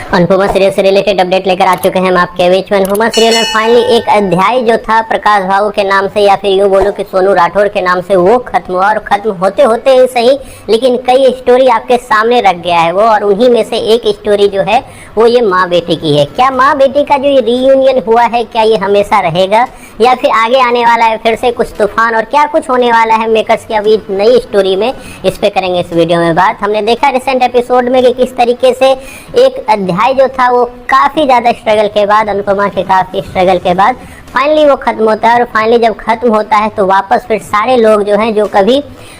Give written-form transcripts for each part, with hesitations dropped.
Anupama serial से related update लेकर आ चुके हैं हम आपके बीच में। अनुपमा सीरियल में फाइनली एक अध्याय जो था प्रकाश बाबू के नाम से या फिर यूँ बोलो कि सोनू राठौर के नाम से वो खत्म हुआ, और खत्म होते होते ही सही लेकिन कई स्टोरी आपके सामने रख गया है वो, और उन्हीं में से एक स्टोरी जो है वो ये माँ बेटी की है। क्या माँ बेटी का जो ये रीयूनियन हुआ है क्या ये हमेशा रहेगा या फिर आगे आने वाला है फिर से कुछ तूफान, और क्या कुछ होने वाला है मेकर्स की अभी नई स्टोरी में, इस पे करेंगे इस वीडियो में बात। हमने देखा रिसेंट एपिसोड में कि किस तरीके से एक अध्याय जो था वो काफ़ी ज़्यादा स्ट्रगल के बाद, अनुपमा के काफ़ी स्ट्रगल के बाद फाइनली वो खत्म होता है, और फाइनली जब खत्म होता है तो वापस फिर सारे लोग जो हैं जो कभी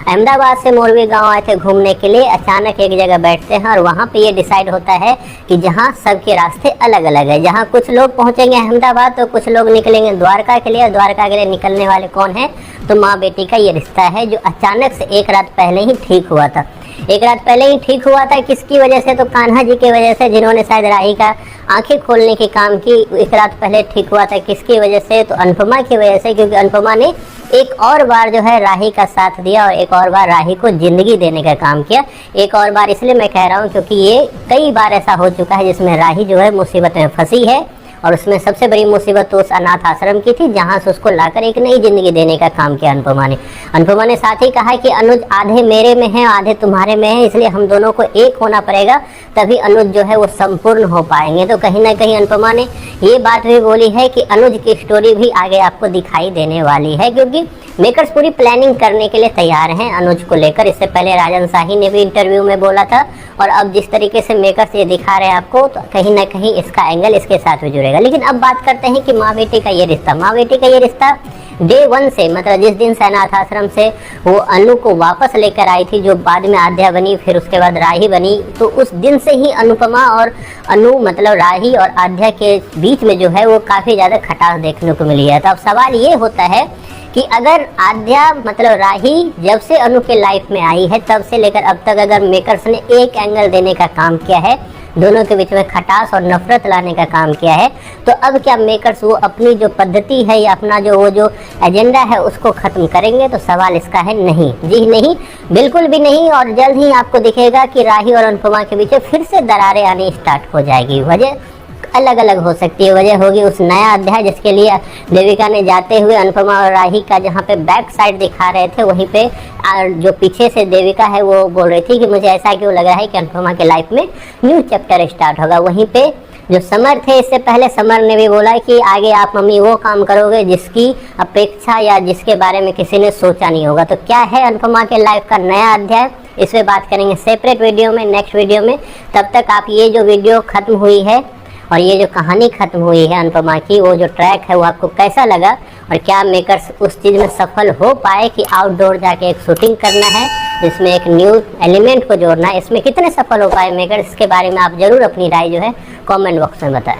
अहमदाबाद से मोरवी गांव आए थे घूमने के लिए, अचानक एक जगह बैठते हैं और वहाँ पे ये डिसाइड होता है कि जहाँ सबके रास्ते अलग अलग है। जहाँ कुछ लोग पहुँचेंगे अहमदाबाद तो कुछ लोग निकलेंगे द्वारका के लिए, और द्वारका के लिए निकलने वाले कौन है तो माँ बेटी का ये रिश्ता है जो अचानक से एक रात पहले ही ठीक हुआ था। एक रात पहले ही ठीक हुआ था, किसकी वजह से तो कान्हा जी की वजह से, जिन्होंने शायद राही का आंखें खोलने के काम की। एक रात पहले ठीक हुआ था किसकी वजह से तो अनुपमा की वजह से, क्योंकि अनुपमा ने एक और बार जो है राही का साथ दिया और एक और बार राही को जिंदगी देने का काम किया। एक और बार इसलिए मैं कह रहा हूँ क्योंकि ये कई बार ऐसा हो चुका है जिसमें राही जो है मुसीबत में फंसी है, और उसमें सबसे बड़ी मुसीबत तो उस अनाथ आश्रम की थी जहां से उसको लाकर एक नई जिंदगी देने का काम किया अनुपमा ने। अनुपमा ने साथ ही कहा कि अनुज आधे मेरे में है आधे तुम्हारे में है, इसलिए हम दोनों को एक होना पड़ेगा तभी अनुज जो है वो संपूर्ण हो पाएंगे। तो कहीं ना कहीं अनुपमा ने ये बात भी बोली है कि अनुज की स्टोरी भी आगे आपको दिखाई देने वाली है, क्योंकि मेकर्स पूरी प्लानिंग करने के लिए तैयार हैं अनुज को लेकर। इससे पहले राजन शाही ने भी इंटरव्यू में बोला था, और अब जिस तरीके से मेकर्स ये दिखा रहे हैं आपको तो कहीं ना कहीं इसका एंगल इसके साथ भी जुड़ेगा। लेकिन अब बात करते हैं कि माँ बेटी का ये रिश्ता, माँ बेटी का ये रिश्ता डे 1 से, मतलब जिस दिन से अनाथ आश्रम से वो अनु को वापस लेकर आई थी, जो बाद में आद्या बनी फिर उसके बाद राही बनी, तो उस दिन से ही अनुपमा और अनु मतलब राही और आद्या के बीच में जो है वो काफ़ी ज़्यादा खटास देखने को मिली है। तो अब सवाल ये होता है कि अगर आद्या मतलब राही जब से अनु के लाइफ में आई है तब से लेकर अब तक अगर मेकर्स ने एक एंगल देने का काम किया है, दोनों के बीच में खटास और नफरत लाने का काम किया है, तो अब क्या मेकर्स वो अपनी जो पद्धति है या अपना जो वो जो एजेंडा है उसको ख़त्म करेंगे? तो सवाल इसका है नहीं, जी नहीं, बिल्कुल भी नहीं। और जल्द ही आपको दिखेगा कि राही और अनुपमा के बीच फिर से दरारें आनी स्टार्ट हो जाएगी। वजह अलग अलग हो सकती है, वजह होगी उस नया अध्याय जिसके लिए देविका ने जाते हुए अनुपमा और राही का जहाँ पे बैक साइड दिखा रहे थे वहीं पे जो पीछे से देविका है वो बोल रही थी कि मुझे ऐसा क्यों लग रहा है कि अनुपमा के लाइफ में न्यू चैप्टर स्टार्ट होगा। वहीं पे जो समर थे, इससे पहले समर ने भी बोला कि आगे आप मम्मी वो काम करोगे जिसकी अपेक्षा या जिसके बारे में किसी ने सोचा नहीं होगा। तो क्या है अनुपमा के लाइफ का नया अध्याय, इस पर बात करेंगे सेपरेट वीडियो में, नेक्स्ट वीडियो में। तब तक आप ये जो वीडियो खत्म हुई है और ये जो कहानी खत्म हुई है अनुपमा की, वो जो ट्रैक है वो आपको कैसा लगा, और क्या मेकर्स उस चीज़ में सफल हो पाए कि आउटडोर जाके एक शूटिंग करना है जिसमें एक न्यू एलिमेंट को जोड़ना है, इसमें कितने सफल हो पाए मेकर्स, इसके बारे में आप ज़रूर अपनी राय जो है कमेंट बॉक्स में बताएं।